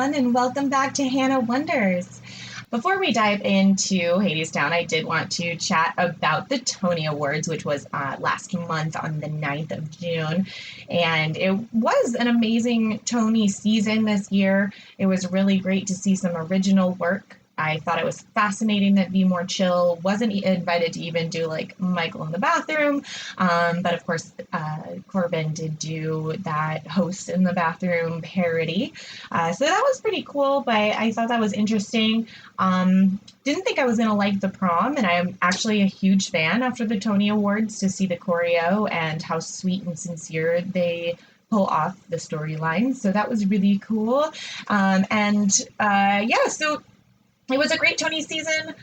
everyone, and welcome back to Hanna Wonders. Before we dive into Hadestown, I did want to chat about the Tony Awards, which was last month on the 9th of June. And it was an amazing Tony season this year. It was really great to see some original work. I thought it was fascinating that Be More Chill wasn't invited to even do like Michael in the Bathroom. But of course, Corbin did do that Host in the Bathroom parody. So that was pretty cool, but I thought that was interesting. Didn't think I was going to like the prom, and I'm actually a huge fan after the Tony Awards to see the choreo and how sweet and sincere they pull off the storyline. So that was really cool. So it was a great Tony season.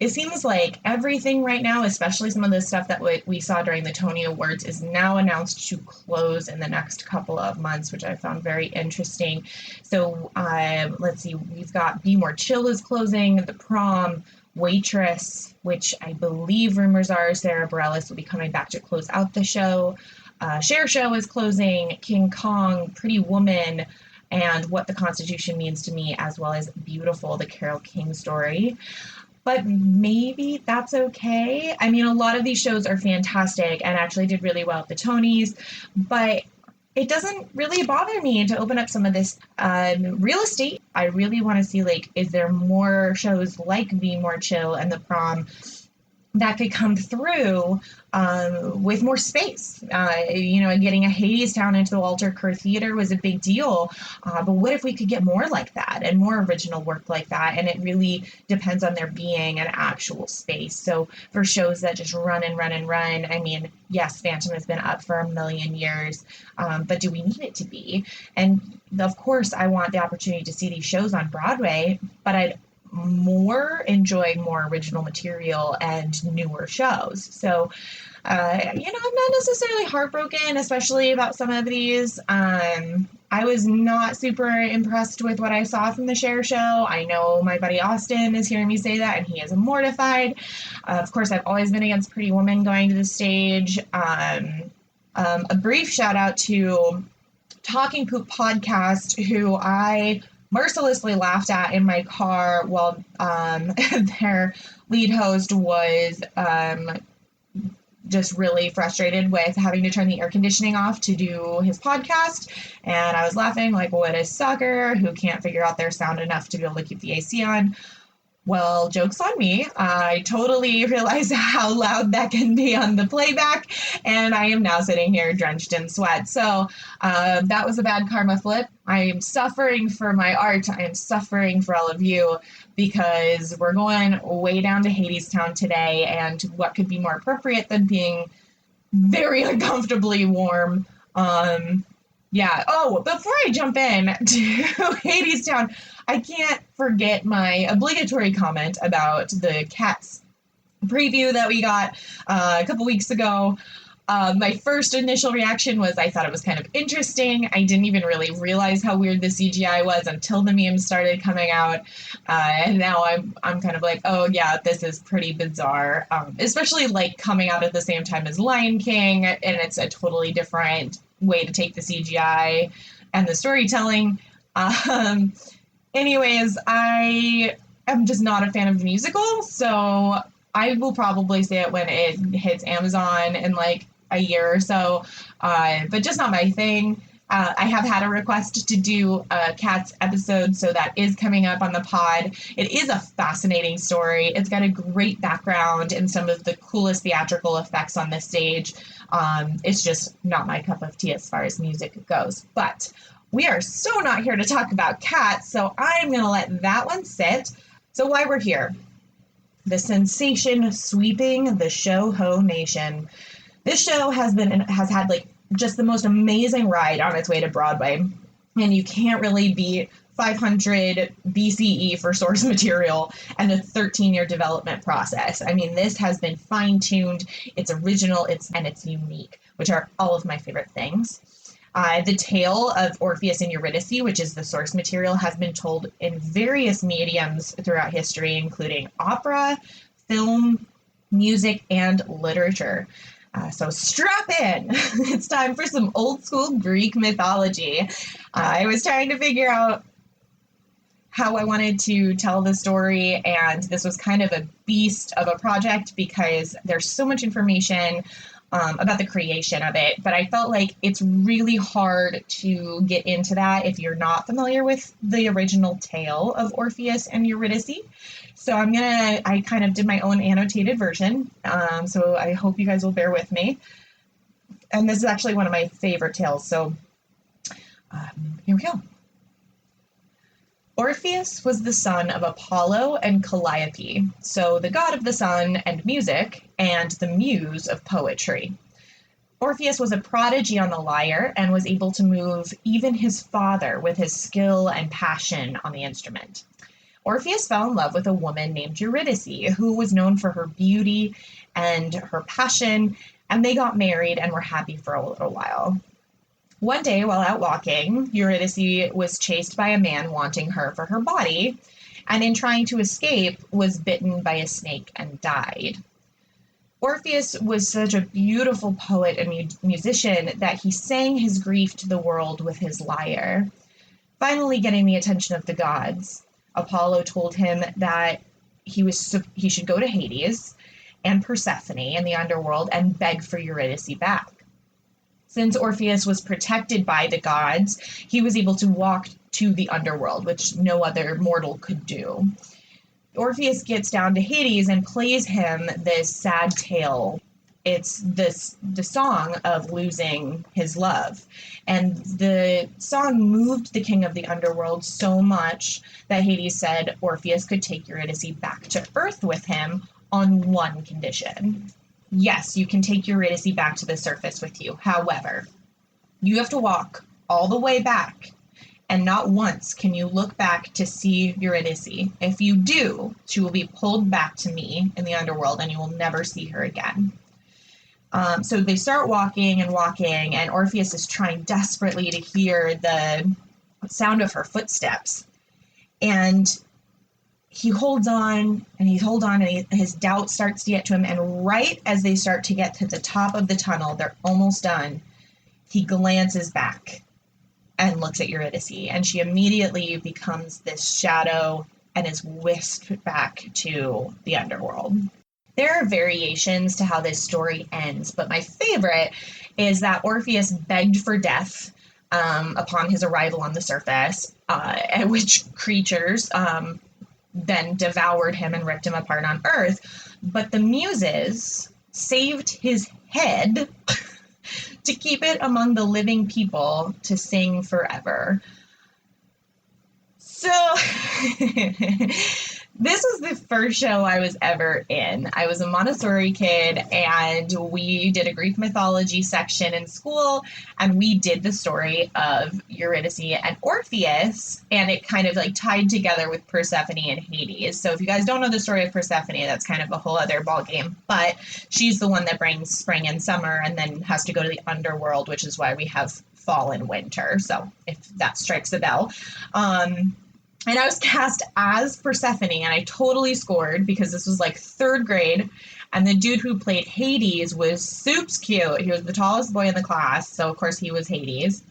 It seems like everything right now, especially some of the stuff that we saw during the Tony Awards, is now announced to close in the next couple of months, which I found very interesting. So let's see, we've got Be More Chill is closing, The Prom, Waitress, which I believe rumors are Sarah Bareilles will be coming back to close out the show. Cher Show is closing, King Kong, Pretty Woman, and What the Constitution Means to Me, as well as Beautiful, the Carole King story. But maybe that's okay. I mean, a lot of these shows are fantastic and actually did really well at the Tonys, but it doesn't really bother me to open up some of this real estate. I really want to see, like, is there more shows like Be More Chill and The Prom that could come through with more space. Getting a Hadestown into the Walter Kerr Theater was a big deal. But what if we could get more like that and more original work like that? And it really depends on there being an actual space. So for shows that just run and run and run, I mean, yes, Phantom has been up for a million years, but do we need it to be? And of course, I want the opportunity to see these shows on Broadway, but I'd enjoy more original material and newer shows. So, I'm not necessarily heartbroken, especially about some of these. I was not super impressed with what I saw from the Cher Show. I know my buddy Austin is hearing me say that, and he is mortified. Of course, I've always been against Pretty Woman going to the stage. A brief shout out to Talking Poop Podcast, who I mercilessly laughed at in my car while their lead host was just really frustrated with having to turn the air conditioning off to do his podcast. And I was laughing like, what a sucker who can't figure out their sound enough to be able to keep the AC on. Well, joke's on me. I totally realized how loud that can be on the playback, and I am now sitting here drenched in sweat. So that was a bad karma flip. I am suffering for my art. I am suffering for all of you because we're going way down to Hadestown today, and what could be more appropriate than being very uncomfortably warm? Before I jump in to Hadestown, I can't forget my obligatory comment about the Cats preview that we got a couple weeks ago. My first initial reaction was I thought it was kind of interesting. I didn't even really realize how weird the CGI was until the memes started coming out. And now I'm kind of like, oh yeah, this is pretty bizarre. Especially like coming out at the same time as Lion King, and it's a totally different way to take the CGI and the storytelling. Anyways, I am just not a fan of the musical, so I will probably see it when it hits Amazon in like a year or so, but just not my thing. I have had a request to do a Cats episode, so that is coming up on the pod. It is a fascinating story. It's got a great background and some of the coolest theatrical effects on the stage. It's just not my cup of tea as far as music goes, but we are so not here to talk about Cats, so I'm going to let that one sit. So why we're here. The sensation sweeping the show ho nation. This show has had like just the most amazing ride on its way to Broadway, and you can't really beat 500 BCE for source material and a 13-year development process. I mean, this has been fine-tuned, it's original, it's unique, which are all of my favorite things. The tale of Orpheus and Eurydice, which is the source material, has been told in various mediums throughout history, including opera, film, music, and literature. So strap in. It's time for some old school Greek mythology. I was trying to figure out how I wanted to tell the story, and this was kind of a beast of a project because there's so much information about the creation of it, but I felt like it's really hard to get into that if you're not familiar with the original tale of Orpheus and Eurydice. So I kind of did my own annotated version, so I hope you guys will bear with me. And this is actually one of my favorite tales, so here we go. Orpheus was the son of Apollo and Calliope, so the god of the sun and music, and the muse of poetry. Orpheus was a prodigy on the lyre and was able to move even his father with his skill and passion on the instrument. Orpheus fell in love with a woman named Eurydice, who was known for her beauty and her passion, and they got married and were happy for a little while. One day, while out walking, Eurydice was chased by a man wanting her for her body, and in trying to escape, was bitten by a snake and died. Orpheus was such a beautiful poet and musician that he sang his grief to the world with his lyre. Finally getting the attention of the gods, Apollo told him that he should go to Hades and Persephone in the underworld and beg for Eurydice back. Since Orpheus was protected by the gods, he was able to walk to the underworld, which no other mortal could do. Orpheus gets down to Hades and plays him this sad tale. It's the song of losing his love. And the song moved the king of the underworld so much that Hades said Orpheus could take Eurydice back to Earth with him on one condition. Yes, you can take Eurydice back to the surface with you. However, you have to walk all the way back, and not once can you look back to see Eurydice. If you do, she will be pulled back to me in the underworld, and you will never see her again. So they start walking, and Orpheus is trying desperately to hear the sound of her footsteps. And he holds on, and his doubt starts to get to him. And right as they start to get to the top of the tunnel, they're almost done, he glances back and looks at Eurydice, and she immediately becomes this shadow and is whisked back to the underworld. There are variations to how this story ends, but my favorite is that Orpheus begged for death upon his arrival on the surface, at which creatures then devoured him and ripped him apart on Earth. But the muses saved his head to keep it among the living people to sing forever. So this was the first show I was ever in. I was a Montessori kid, and we did a Greek mythology section in school, and we did the story of Eurydice and Orpheus, and it kind of like tied together with Persephone and Hades. So if you guys don't know the story of Persephone, that's kind of a whole other ballgame, but she's the one that brings spring and summer and then has to go to the underworld, which is why we have fall and winter. So if that strikes a bell. And I was cast as Persephone, and I totally scored because this was like third grade, and the dude who played Hades was soups cute. He was the tallest boy in the class, so of course he was Hades.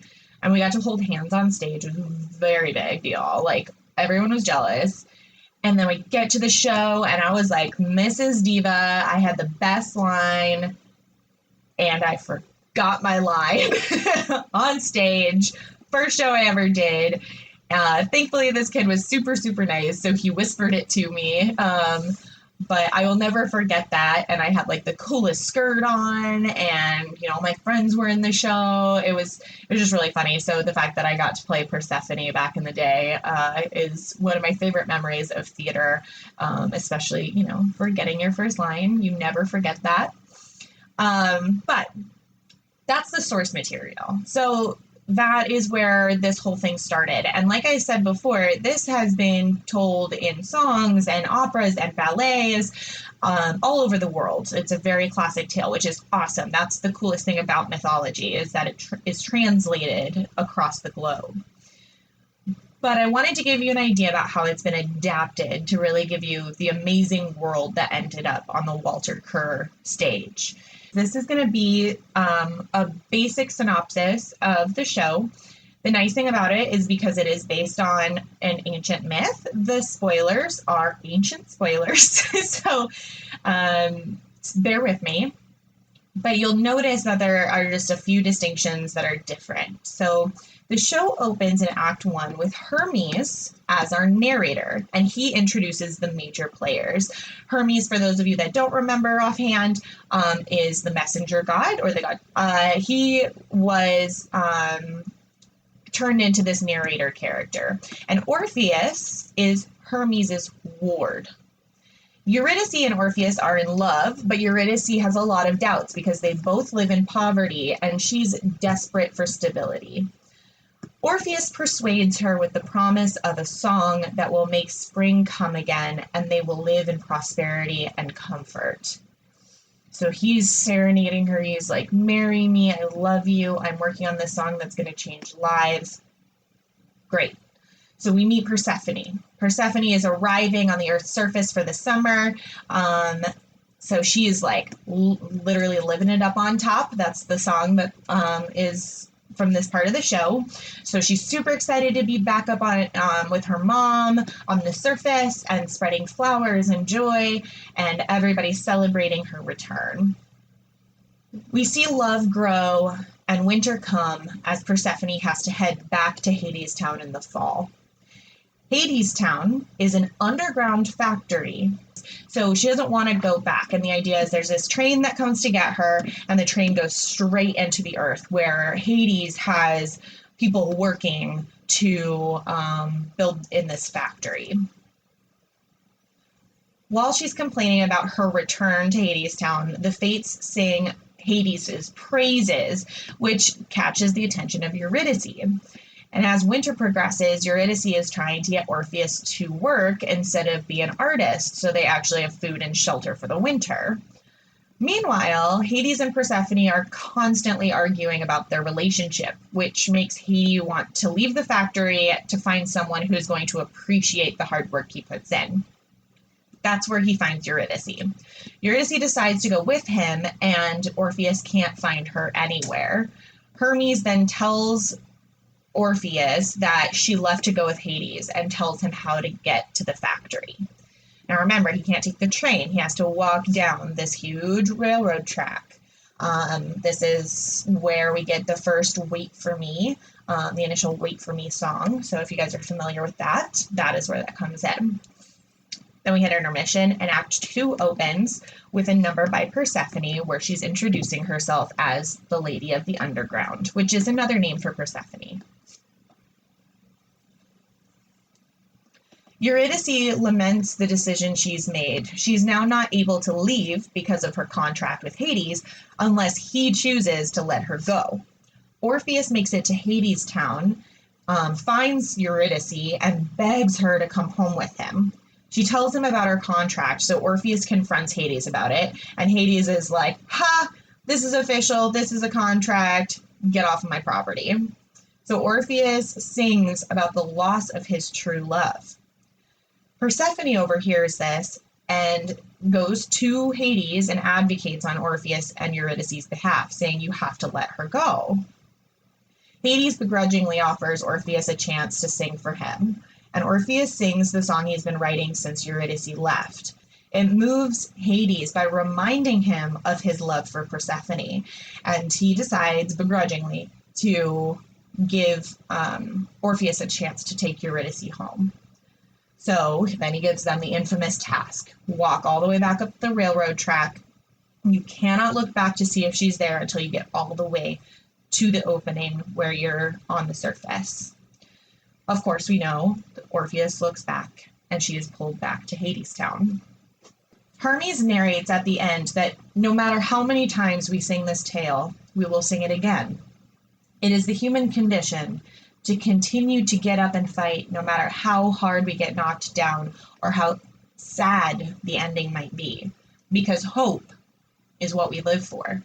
And we got to hold hands on stage. It was a very big deal. Like, everyone was jealous. And then we get to the show, and I was like Mrs. Diva. I had the best line, and I forgot my line on stage. First show I ever did. Thankfully, this kid was super, super nice, so he whispered it to me, but I will never forget that, and I had, like, the coolest skirt on, and, you know, my friends were in the show. It was just really funny, so the fact that I got to play Persephone back in the day is one of my favorite memories of theater, especially, you know, for getting your first line. You never forget that. But that's the source material. So that is where this whole thing started. And like I said before, this has been told in songs and operas and ballets all over the world. It's a very classic tale, which is awesome. That's the coolest thing about mythology, is that it is translated across the globe. But I wanted to give you an idea about how it's been adapted to really give you the amazing world that ended up on the Walter Kerr stage. This is going to be a basic synopsis of the show. The nice thing about it is because it is based on an ancient myth, the spoilers are ancient spoilers. So bear with me. But you'll notice that there are just a few distinctions that are different. So the show opens in Act 1 with Hermes as our narrator, and he introduces the major players. Hermes, for those of you that don't remember offhand, is the messenger god, or the god. He was turned into this narrator character. And Orpheus is Hermes's ward. Eurydice and Orpheus are in love, but Eurydice has a lot of doubts because they both live in poverty and she's desperate for stability. Orpheus persuades her with the promise of a song that will make spring come again and they will live in prosperity and comfort. So he's serenading her. He's like, marry me, I love you, I'm working on this song that's going to change lives. Great. So we meet Persephone. Persephone is arriving on the Earth's surface for the summer. So she is like literally living it up on top. That's the song that is from this part of the show. So she's super excited to be back up on with her mom on the surface and spreading flowers and joy, and everybody's celebrating her return. We see love grow and winter come as Persephone has to head back to Hadestown in the fall. Hadestown is an underground factory, so she doesn't want to go back. And the idea is there's this train that comes to get her, and the train goes straight into the earth, where Hades has people working to build in this factory. While she's complaining about her return to Hadestown, the Fates sing Hades' praises, which catches the attention of Eurydice. And as winter progresses, Eurydice is trying to get Orpheus to work instead of be an artist, so they actually have food and shelter for the winter. Meanwhile, Hades and Persephone are constantly arguing about their relationship, which makes Hades want to leave the factory to find someone who is going to appreciate the hard work he puts in. That's where he finds Eurydice. Eurydice decides to go with him, and Orpheus can't find her anywhere. Hermes then tells Orpheus that she left to go with Hades and tells him how to get to the factory. Now remember, he can't take the train. He has to walk down this huge railroad track. This is where we get the first Wait For Me, the initial Wait For Me song. So if you guys are familiar with that, that is where that comes in. Then we hit intermission, and Act 2 opens with a number by Persephone where she's introducing herself as the Lady of the Underground, which is another name for Persephone. Eurydice laments the decision she's made. She's now not able to leave because of her contract with Hades unless he chooses to let her go. Orpheus makes it to Hadestown, finds Eurydice, and begs her to come home with him. She tells him about her contract, so Orpheus confronts Hades about it, and Hades is like, ha, this is official, this is a contract, get off of my property. So Orpheus sings about the loss of his true love. Persephone overhears this and goes to Hades and advocates on Orpheus and Eurydice's behalf, saying you have to let her go. Hades begrudgingly offers Orpheus a chance to sing for him, and Orpheus sings the song he's been writing since Eurydice left. It moves Hades by reminding him of his love for Persephone, and he decides begrudgingly to give Orpheus a chance to take Eurydice home. So then he gives them the infamous task, walk all the way back up the railroad track. You cannot look back to see if she's there until you get all the way to the opening where you're on the surface. Of course, we know that Orpheus looks back and she is pulled back to Hadestown. Hermes narrates at the end that no matter how many times we sing this tale, we will sing it again. It is the human condition to continue to get up and fight no matter how hard we get knocked down or how sad the ending might be, because hope is what we live for.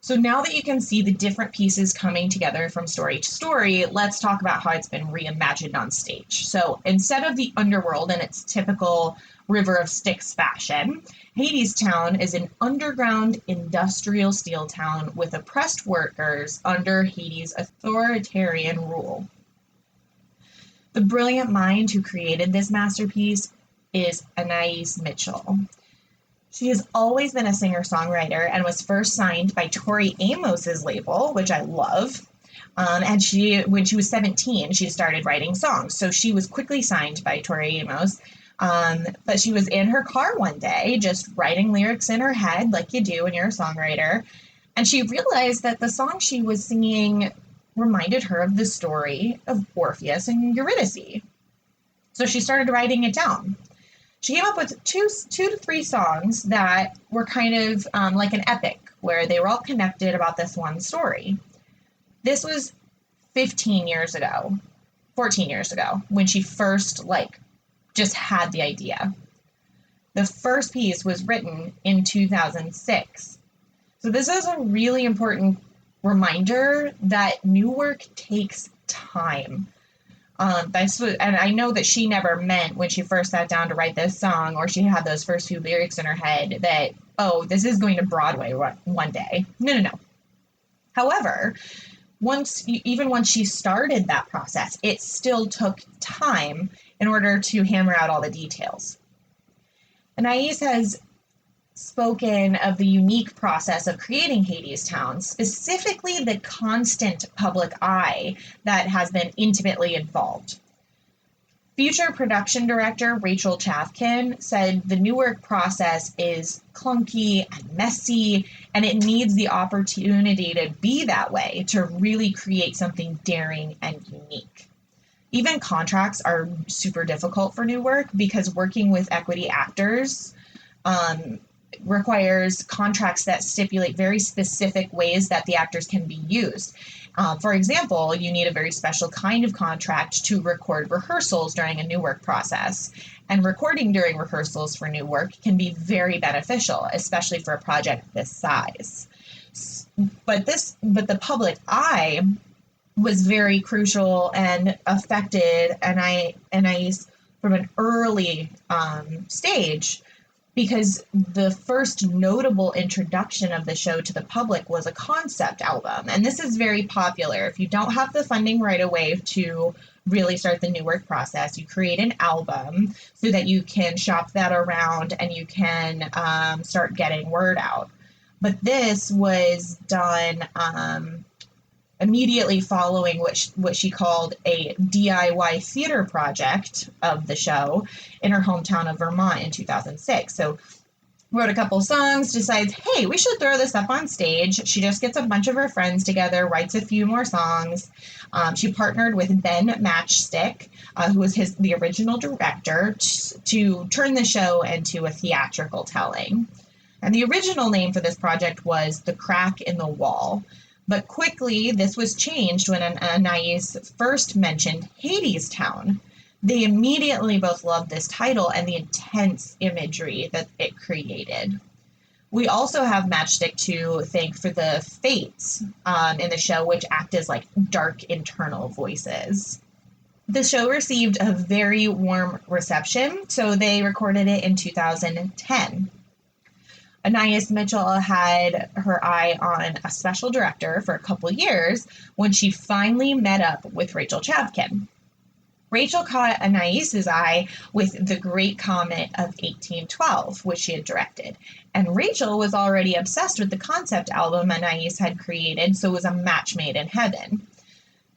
So now that you can see the different pieces coming together from story to story, let's talk about how it's been reimagined on stage. So instead of the underworld and its typical River of Styx fashion. Hadestown is an underground industrial steel town with oppressed workers under Hades' authoritarian rule. The brilliant mind who created this masterpiece is Anais Mitchell. She has always been a singer-songwriter and was first signed by Tori Amos's label, which I love. And when she was 17, she started writing songs. So she was quickly signed by Tori Amos. But she was in her car one day, just writing lyrics in her head, like you do when you're a songwriter. And she realized that the song she was singing reminded her of the story of Orpheus and Eurydice. So she started writing it down. She came up with two to three songs that were kind of like an epic, where they were all connected about this one story. This was 14 years ago, when she first just had the idea. The first piece was written in 2006. So this is a really important reminder that new work takes time. And I know that she never meant when she first sat down to write this song, or she had those first few lyrics in her head, that, oh, this is going to Broadway one day. No. However, even once she started that process, it still took time in order to hammer out all the details. Anais has spoken of the unique process of creating Hadestown, specifically the constant public eye that has been intimately involved. Future production director Rachel Chavkin said the new work process is clunky and messy, and it needs the opportunity to be that way to really create something daring and unique. Even contracts are super difficult for new work because working with equity actors requires contracts that stipulate very specific ways that the actors can be used. For example, you need a very special kind of contract to record rehearsals during a new work process. And recording during rehearsals for new work can be very beneficial, especially for a project this size. But the public eye was very crucial and affected Anais from an early stage, because the first notable introduction of the show to the public was a concept album. And this is very popular. If you don't have the funding right away to really start the new work process, you create an album so that you can shop that around and you can start getting word out. But this was done immediately following what she called a DIY theater project of the show in her hometown of Vermont in 2006. So wrote a couple songs, decides, hey, we should throw this up on stage. She just gets a bunch of her friends together, writes a few more songs. She partnered with Ben Matchstick, who was the original director, to turn the show into a theatrical telling. And the original name for this project was The Crack in the Wall. But quickly, this was changed when Anais first mentioned Hadestown. They immediately both loved this title and the intense imagery that it created. We also have Matchstick to thank for the fates in the show, which act as like dark internal voices. The show received a very warm reception, so they recorded it in 2010. Anais Mitchell had her eye on a special director for a couple years when she finally met up with Rachel Chavkin. Rachel caught Anais's eye with The Great Comet of 1812, which she had directed. And Rachel was already obsessed with the concept album Anais had created, so it was a match made in heaven.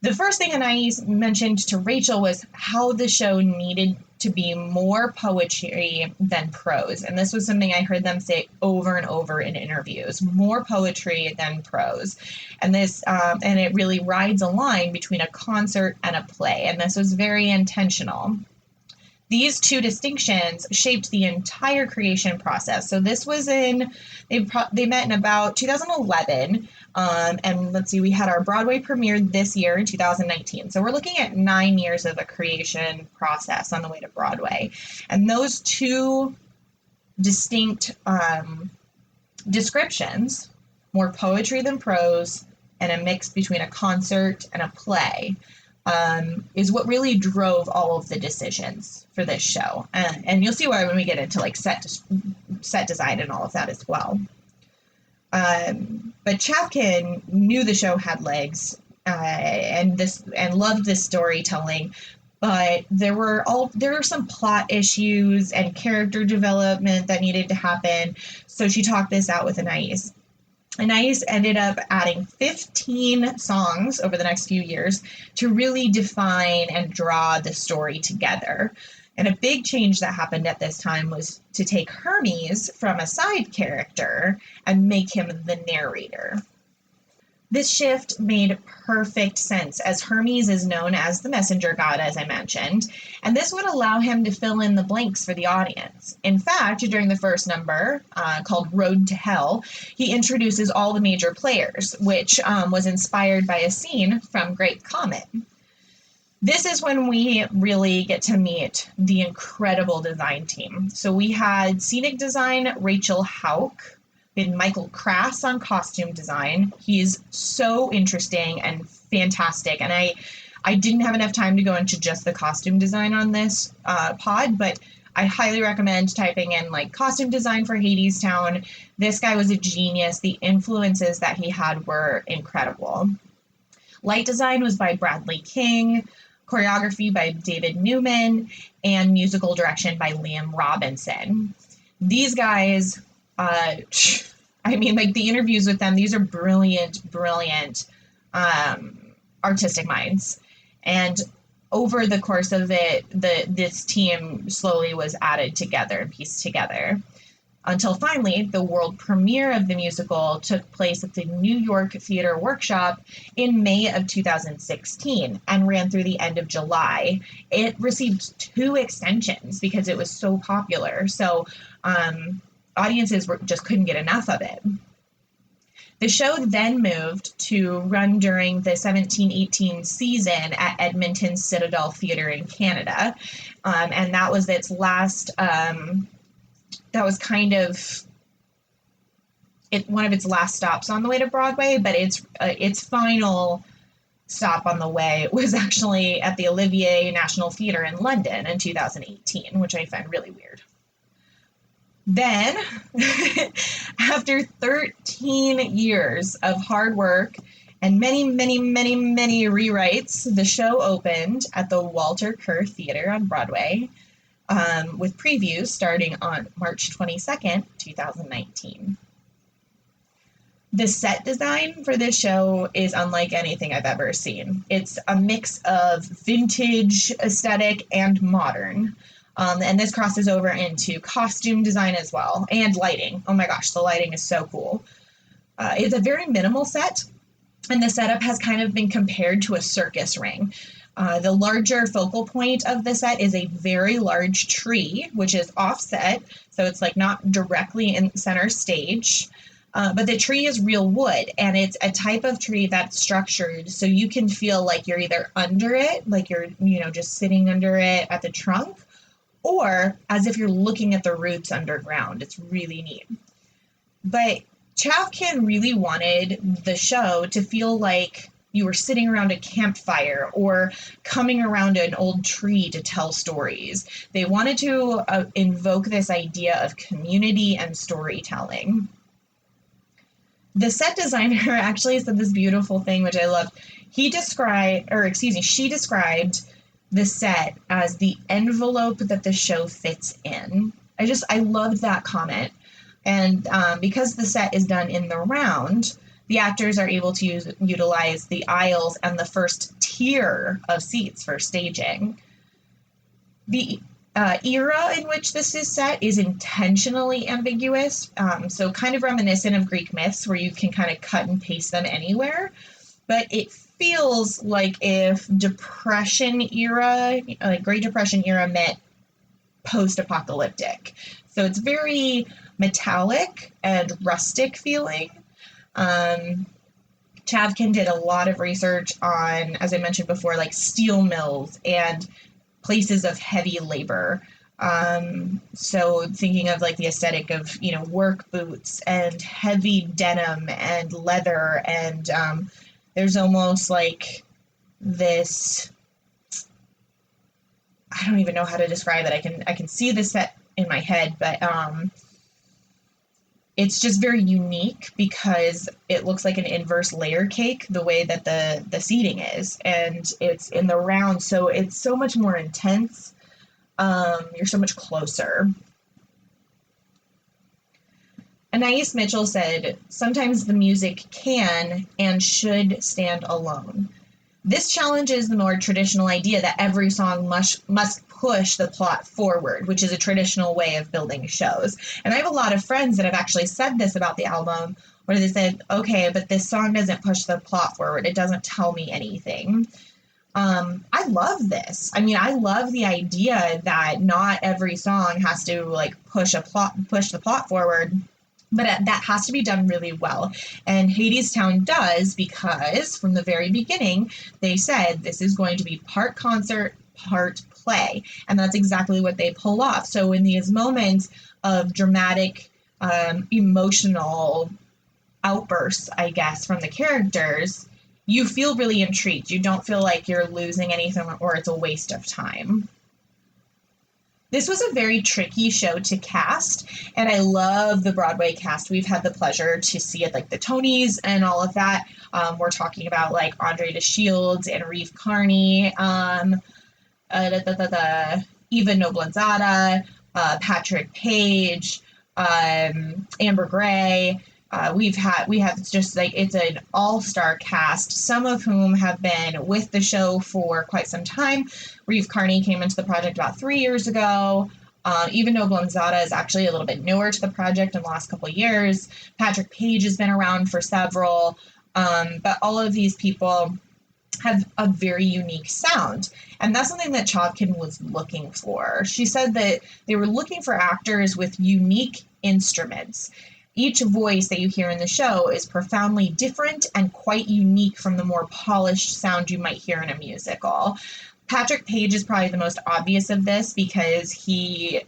The first thing Anais mentioned to Rachel was how the show needed to be more poetry than prose. And this was something I heard them say over and over in interviews, more poetry than prose. And and it really rides a line between a concert and a play. And this was very intentional. These two distinctions shaped the entire creation process. So this was they met in about 2011. And let's see, we had our Broadway premiere this year in 2019. So we're looking at 9 years of a creation process on the way to Broadway. And those two distinct descriptions, more poetry than prose, and a mix between a concert and a play, is what really drove all of the decisions for this show. And you'll see why when we get into like set design and all of that as well. But Chavkin knew the show had legs, and loved this storytelling, but there were some plot issues and character development that needed to happen. So she talked this out with Anais. Anais ended up adding 15 songs over the next few years to really define and draw the story together. And a big change that happened at this time was to take Hermes from a side character and make him the narrator. This shift made perfect sense, as Hermes is known as the messenger god, as I mentioned, and this would allow him to fill in the blanks for the audience. In fact, during the first number, called Road to Hell, he introduces all the major players, which was inspired by a scene from Great Comet. This is when we really get to meet the incredible design team. So we had scenic design, Rachel Hauk, and Michael Crass on costume design. He's so interesting and fantastic. And I didn't have enough time to go into just the costume design on this pod, but I highly recommend typing in like costume design for Hadestown. This guy was a genius. The influences that he had were incredible. Light design was by Bradley King, choreography by David Newman, and musical direction by Liam Robinson. These guys, like the interviews with them, these are brilliant artistic minds. And over the course of it, this team slowly was added together and pieced together until finally the world premiere of the musical took place at the New York Theater Workshop in May of 2016 and ran through the end of July. It received 2 extensions because it was so popular. So audiences just couldn't get enough of it. The show then moved to run during the 17-18 season at Edmonton's Citadel Theatre in Canada. And that was its last, that was kind of one of its last stops on the way to Broadway, but its final stop on the way was actually at the Olivier National Theatre in London in 2018, which I find really weird. Then, after 13 years of hard work and many rewrites, the show opened at the Walter Kerr Theatre on Broadway, with previews starting on March 22nd, 2019. The set design for this show is unlike anything I've ever seen. It's a mix of vintage aesthetic and modern. And this crosses over into costume design as well, and lighting. Oh my gosh, the lighting is so cool. It's a very minimal set, and the setup has kind of been compared to a circus ring. The larger focal point of the set is a very large tree, which is offset, so it's like not directly in center stage. But the tree is real wood, and it's a type of tree that's structured so you can feel like you're either under it, like you're, just sitting under it at the trunk, or as if you're looking at the roots underground. It's really neat. But Chavkin really wanted the show to feel like you were sitting around a campfire or coming around an old tree to tell stories. They wanted to invoke this idea of community and storytelling. The set designer actually said this beautiful thing, which I loved. She described the set as the envelope that the show fits in. I loved that comment. And because the set is done in the round, the actors are able to utilize the aisles and the first tier of seats for staging. The era in which this is set is intentionally ambiguous, so kind of reminiscent of Greek myths where you can kind of cut and paste them anywhere. But it feels like if Depression era, Great Depression era, met post-apocalyptic. So it's very metallic and rustic feeling. Chavkin did a lot of research on, as I mentioned before, like steel mills and places of heavy labor. So thinking of like the aesthetic of, work boots and heavy denim and leather, and there's almost like this I don't even know how to describe it. I can see the set in my head, but it's just very unique because it looks like an inverse layer cake, the way that the seating is, and it's in the round, so it's so much more intense. You're so much closer. Anais Mitchell said, sometimes the music can and should stand alone. This challenges the more traditional idea that every song must push the plot forward, which is a traditional way of building shows. And I have a lot of friends that have actually said this about the album, where they said, okay, but this song doesn't push the plot forward. It doesn't tell me anything. I love this. I mean, I love the idea that not every song has to like push the plot forward, but that has to be done really well. And Hadestown does, because from the very beginning, they said this is going to be part concert, part play. And that's exactly what they pull off. So in these moments of dramatic, emotional outbursts, I guess, from the characters, you feel really intrigued. You don't feel like you're losing anything or it's a waste of time. This was a very tricky show to cast, and I love the Broadway cast. We've had the pleasure to see it, like the Tonys and all of that. We're talking about like Andre DeShields and Reeve Carney, Eva Noblanzada, Patrick Page, Amber Gray. We have just like, it's an all-star cast, some of whom have been with the show for quite some time. Reeve Carney came into the project about 3 years ago. Even though Noblanzada is actually a little bit newer to the project in the last couple of years. Patrick Page has been around for several, but all of these people have a very unique sound. And that's something that Chavkin was looking for. She said that they were looking for actors with unique instruments. Each voice that you hear in the show is profoundly different and quite unique from the more polished sound you might hear in a musical. Patrick Page is probably the most obvious of this because he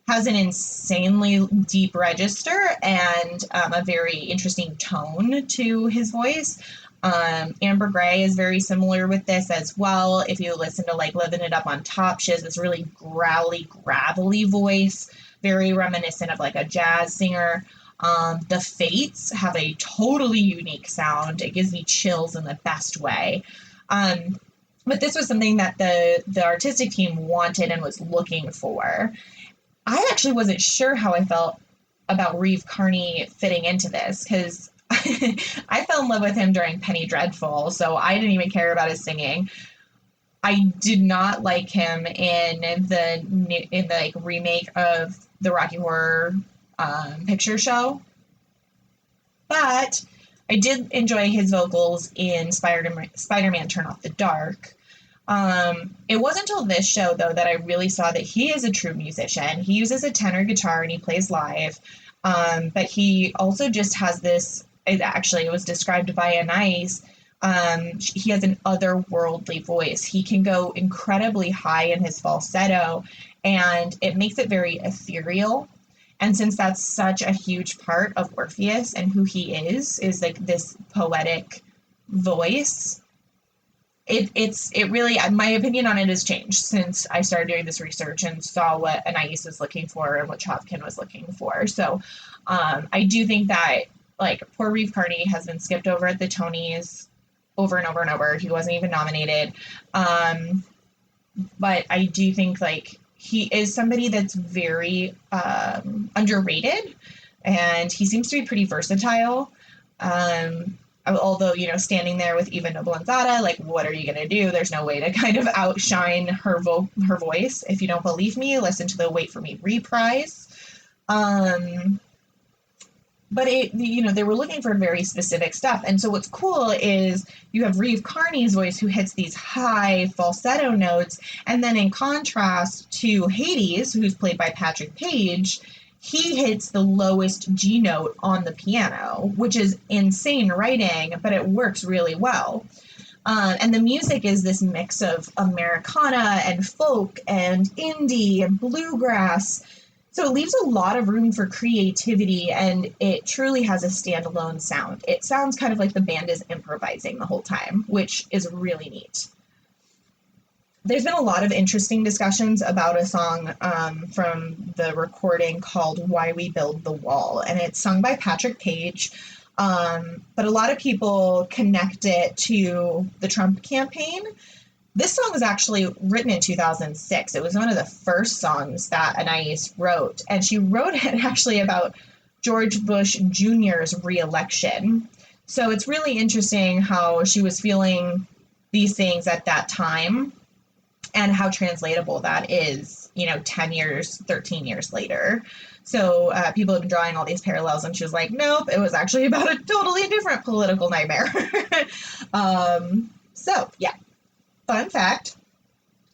has an insanely deep register and a very interesting tone to his voice. Amber Gray is very similar with this as well. If you listen to like Living It Up on Top, she has this really growly, gravelly voice, very reminiscent of like a jazz singer. The Fates have a totally unique sound. It gives me chills in the best way. But this was something that the artistic team wanted and was looking for. I actually wasn't sure how I felt about Reeve Carney fitting into this because I fell in love with him during Penny Dreadful, so I didn't even care about his singing. I did not like him in the like remake of the Rocky Horror Picture Show, but I did enjoy his vocals in Spider-Man Turn Off the Dark. It wasn't until this show, though, that I really saw that he is a true musician. He uses a tenor guitar and he plays live, but he also just has this, it was described by Anais, he has an otherworldly voice. He can go incredibly high in his falsetto, and it makes it very ethereal. And since that's such a huge part of Orpheus and who he is like this poetic voice, it really, my opinion on it has changed since I started doing this research and saw what Anais was looking for and what Chavkin was looking for. So I do think that like poor Reeve Carney has been skipped over at the Tonys over and over and over. He wasn't even nominated. But I do think like he is somebody that's very underrated, and he seems to be pretty versatile. Although, standing there with Eva Noblanzada, like, what are you going to do? There's no way to kind of outshine her voice. If you don't believe me, listen to the Wait For Me reprise. But they were looking for very specific stuff. And so what's cool is you have Reeve Carney's voice who hits these high falsetto notes. And then in contrast to Hades, who's played by Patrick Page, he hits the lowest G note on the piano, which is insane writing, but it works really well. And the music is this mix of Americana and folk and indie and bluegrass. So it leaves a lot of room for creativity, and it truly has a standalone sound. It sounds kind of like the band is improvising the whole time, which is really neat. There's been a lot of interesting discussions about a song from the recording called Why We Build the Wall, and it's sung by Patrick Page. But a lot of people connect it to the Trump campaign. This song was actually written in 2006. It was one of the first songs that Anais wrote, and she wrote it actually about George Bush Jr.'s reelection. So it's really interesting how she was feeling these things at that time and how translatable that is, 10 years, 13 years later. So people have been drawing all these parallels, and she was like, nope, it was actually about a totally different political nightmare. Yeah, fun fact.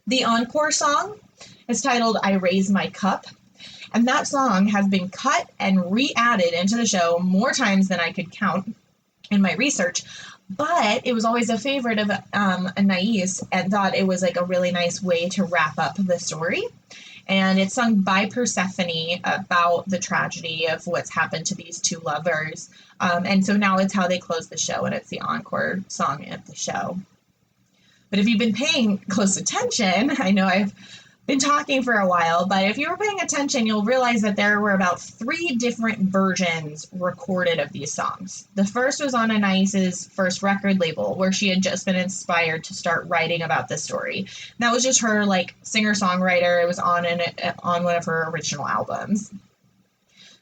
The encore song is titled I Raise My Cup, and that song has been cut and re-added into the show more times than I could count in my research. But it was always a favorite of Anais, and thought it was like a really nice way to wrap up the story. And it's sung by Persephone about the tragedy of what's happened to these two lovers. And so now it's how they close the show, and it's the encore song of the show. But if you've been paying close attention, I know I've been talking for a while, but if you were paying attention, you'll realize that there were about 3 different versions recorded of these songs. The first was on Anaïs's first record label, where she had just been inspired to start writing about this story. And that was just her singer-songwriter. It was on one of her original albums.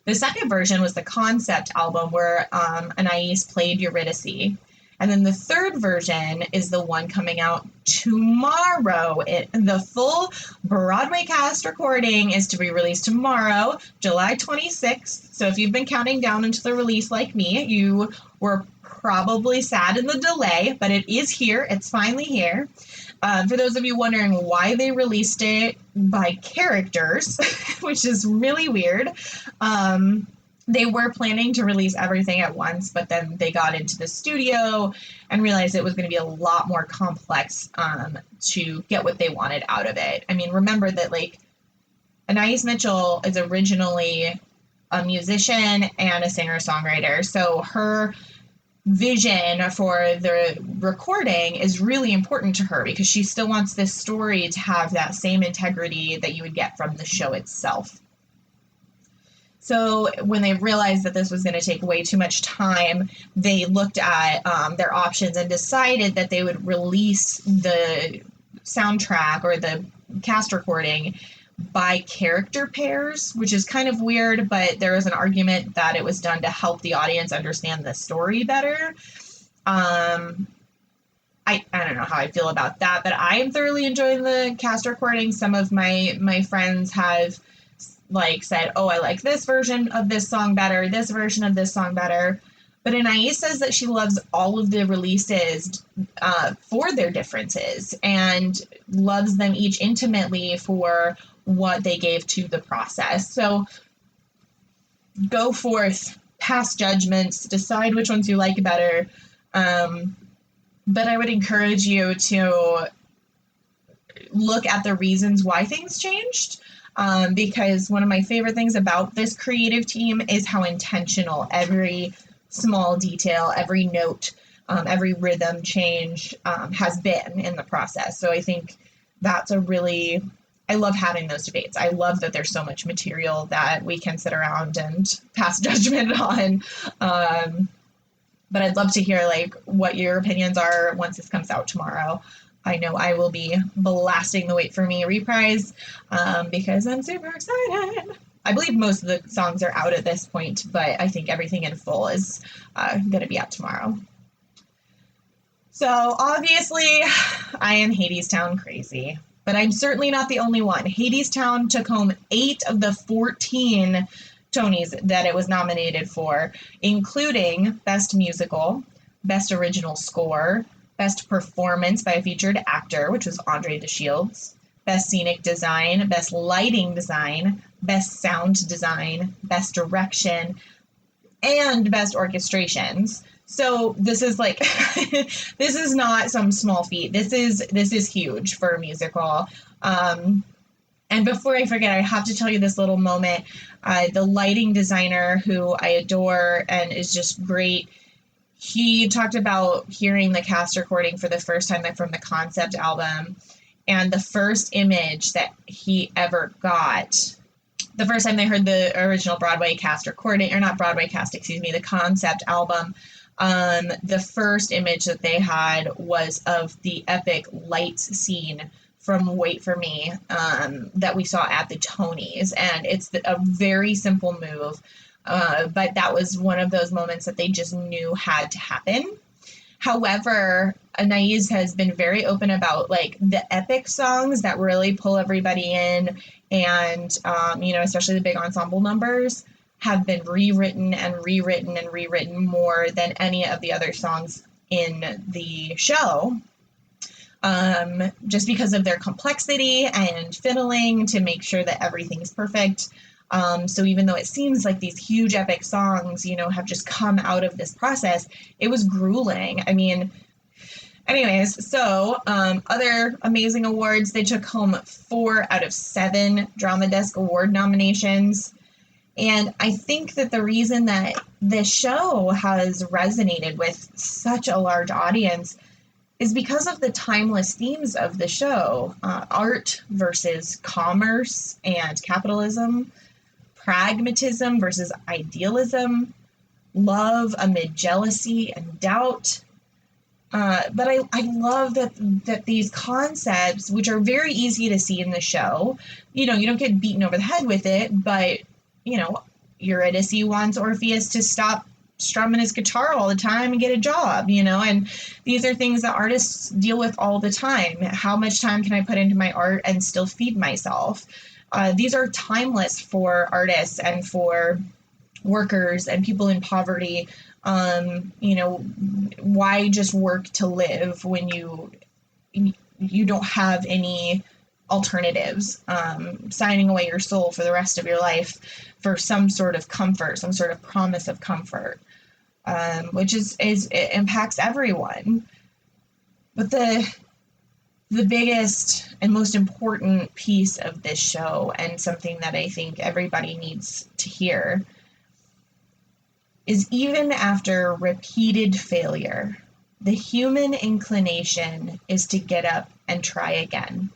The second version was the concept album where Anais played Eurydice. And then the third version is the one coming out tomorrow. The full Broadway cast recording is to be released tomorrow, July 26th. So if you've been counting down into the release like me, you were probably sad in the delay, but it is here. It's finally here. For those of you wondering why they released it by characters, which is really weird, they were planning to release everything at once, but then they got into the studio and realized it was going to be a lot more complex to get what they wanted out of it. I mean, remember that Anais Mitchell is originally a musician and a singer-songwriter, so her vision for the recording is really important to her because she still wants this story to have that same integrity that you would get from the show itself. So when they realized that this was going to take way too much time, they looked at their options and decided that they would release the soundtrack or the cast recording by character pairs, which is kind of weird, but there was an argument that it was done to help the audience understand the story better. I don't know how I feel about that, but I am thoroughly enjoying the cast recording. Some of my friends have said, oh, I like this version of this song better, this version of this song better. But Anais says that she loves all of the releases for their differences and loves them each intimately for what they gave to the process. So go forth, pass judgments, decide which ones you like better. But I would encourage you to look at the reasons why things changed. Because one of my favorite things about this creative team is how intentional every small detail, every note, every rhythm change has been in the process. So I think that's I love having those debates. I love that there's so much material that we can sit around and pass judgment on. But I'd love to hear what your opinions are once this comes out tomorrow. I know I will be blasting the Wait For Me reprise because I'm super excited. I believe most of the songs are out at this point, but I think everything in full is going to be out tomorrow. So obviously, I am Hadestown crazy, but I'm certainly not the only one. Hadestown took home 8 of the 14 Tonys that it was nominated for, including Best Musical, Best Original Score, Best Performance by a Featured Actor, which was Andre DeShields, Best Scenic Design, Best Lighting Design, Best Sound Design, Best Direction, and Best Orchestrations. So this is this is not some small feat. This is huge for a musical. And before I forget, I have to tell you this little moment. The lighting designer, who I adore and is just great, he talked about hearing the cast recording for the first time from the concept album And the first image that he ever got, the first time they heard the original Broadway cast recording, or not Broadway cast, excuse me, the concept album, the first image that they had was of the epic lights scene from Wait For Me that we saw at the Tonys. And it's a very simple move, but that was one of those moments that they just knew had to happen. However, Anais has been very open about like the epic songs that really pull everybody in, and especially the big ensemble numbers have been rewritten and rewritten and rewritten more than any of the other songs in the show, just because of their complexity and fiddling to make sure that everything's perfect. So even though it seems like these huge epic songs, have just come out of this process, it was grueling. I mean, anyways, so other amazing awards, they took home 4 out of 7 Drama Desk Award nominations. And I think that the reason that this show has resonated with such a large audience is because of the timeless themes of the show. Art versus commerce and capitalism, pragmatism versus idealism, love amid jealousy and doubt. But I love that these concepts, which are very easy to see in the show, you don't get beaten over the head with it, but, Eurydice wants Orpheus to stop strumming his guitar all the time and get a job, and these are things that artists deal with all the time. How much time can I put into my art and still feed myself? These are timeless for artists and for workers and people in poverty. Why just work to live when you don't have any alternatives? Signing away your soul for the rest of your life for some sort of comfort, some sort of promise of comfort, which it impacts everyone. But the biggest and most important piece of this show, and something that I think everybody needs to hear, is even after repeated failure, the human inclination is to get up and try again.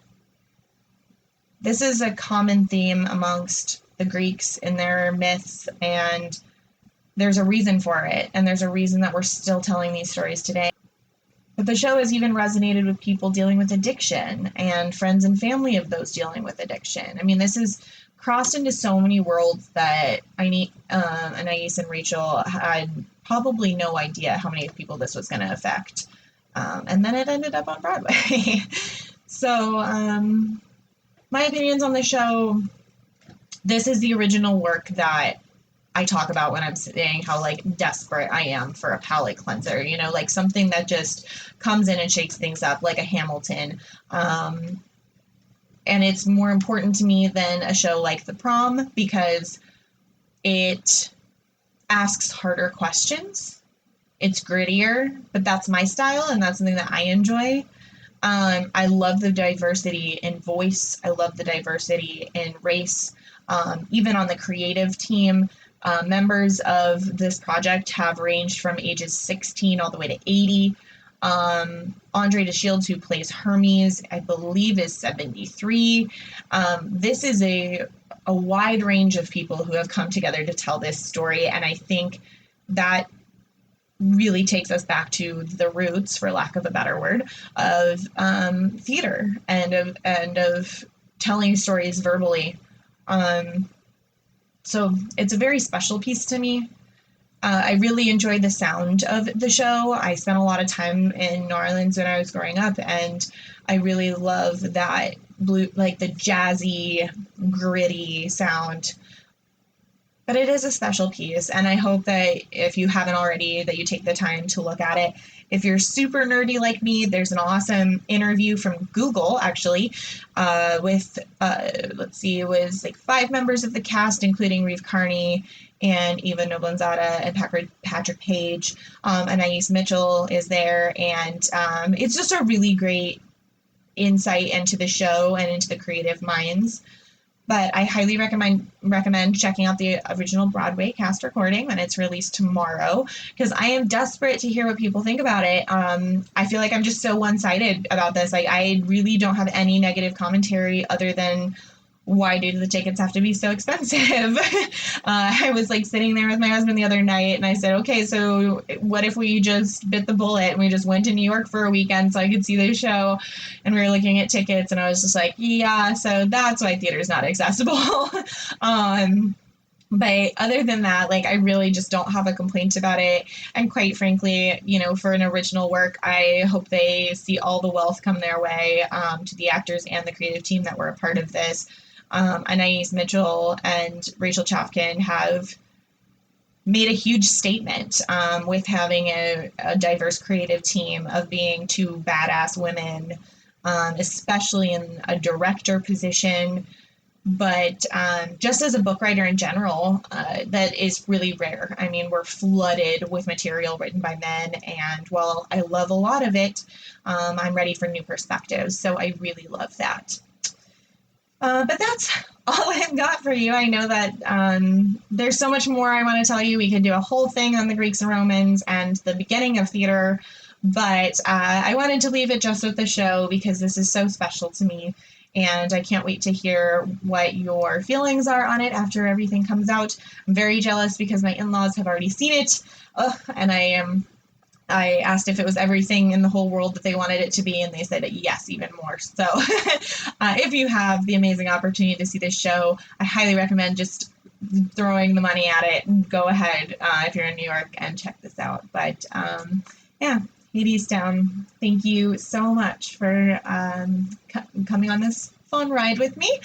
This is a common theme amongst the Greeks in their myths, and there's a reason for it, and there's a reason that we're still telling these stories today. But the show has even resonated with people dealing with addiction and friends and family of those dealing with addiction. I mean, this is crossed into so many worlds that Anais and Rachel had probably no idea how many people this was going to affect. And then it ended up on Broadway. So my opinions on the show, this is the original work that I talk about when I'm saying how desperate I am for a palate cleanser, something that just comes in and shakes things up, like a Hamilton. And it's more important to me than a show like The Prom because it asks harder questions. It's grittier, but that's my style and that's something that I enjoy. I love the diversity in voice. I love the diversity in race. Even on the creative team, members of this project have ranged from ages 16 all the way to 80. Andre DeShields, who plays Hermes, I believe is 73. This is a wide range of people who have come together to tell this story, and I think that really takes us back to the roots, for lack of a better word, of theater and of telling stories verbally. So it's a very special piece to me. I really enjoyed the sound of the show. I spent a lot of time in New Orleans when I was growing up, and I really love that the jazzy, gritty sound. But it is a special piece, and I hope that if you haven't already, that you take the time to look at it. If you're super nerdy like me, there's an awesome interview from Google, actually, with, it was 5 members of the cast, including Reeve Carney and Eva Noblanzada and Patrick Page. Anais Mitchell is there, and it's just a really great insight into the show and into the creative minds. But I highly recommend checking out the original Broadway cast recording when it's released tomorrow, because I am desperate to hear what people think about it. I feel like I'm just so one-sided about this. I really don't have any negative commentary other than, why do the tickets have to be so expensive? I was like sitting there with my husband the other night and I said, okay, so what if we just bit the bullet and we just went to New York for a weekend so I could see the show? And we were looking at tickets and I was just like, yeah, so that's why theater's not accessible. But other than that, like, I really just don't have a complaint about it. And quite frankly, for an original work, I hope they see all the wealth come their way, to the actors and the creative team that were a part of this. Anais Mitchell and Rachel Chafkin have made a huge statement, with having a diverse creative team of being two badass women, especially in a director position. But just as a book writer in general, that is really rare. I mean, we're flooded with material written by men, and while I love a lot of it, I'm ready for new perspectives. So I really love that. But that's all I've got for you. I know that there's so much more I want to tell you. We could do a whole thing on the Greeks and Romans and the beginning of theater, but I wanted to leave it just with the show because this is so special to me, and I can't wait to hear what your feelings are on it after everything comes out. I'm very jealous because my in-laws have already seen it, and I asked if it was everything in the whole world that they wanted it to be, and they said yes, even more. So if you have the amazing opportunity to see this show, I highly recommend just throwing the money at it. Go ahead if you're in New York and check this out. But yeah, Hadestown, thank you so much for coming on this fun ride with me.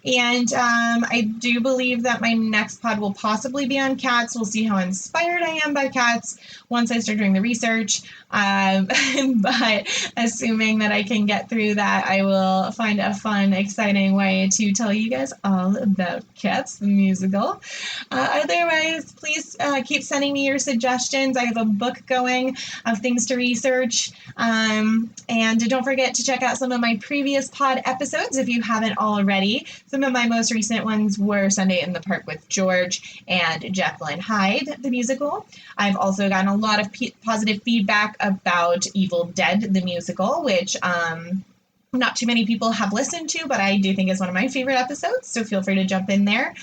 And I do believe that my next pod will possibly be on cats. We'll see how inspired I am by cats once I start doing the research. But assuming that I can get through that, I will find a fun, exciting way to tell you guys all about Cats the musical. Otherwise, please keep sending me your suggestions. I have a book going of things to research. And don't forget to check out some of my previous pod episodes if you haven't already. Some of my most recent ones were Sunday in the Park with George and Jekyll and Hyde, the musical. I've also gotten a lot of positive feedback about Evil Dead, the musical, which not too many people have listened to, but I do think is one of my favorite episodes, so feel free to jump in there.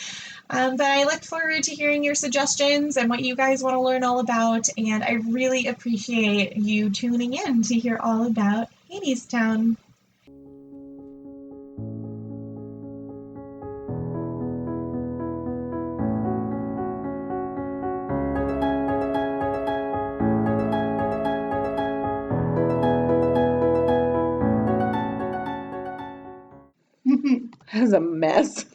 But I look forward to hearing your suggestions and what you guys want to learn all about, and I really appreciate you tuning in to hear all about Hadestown. That was a mess.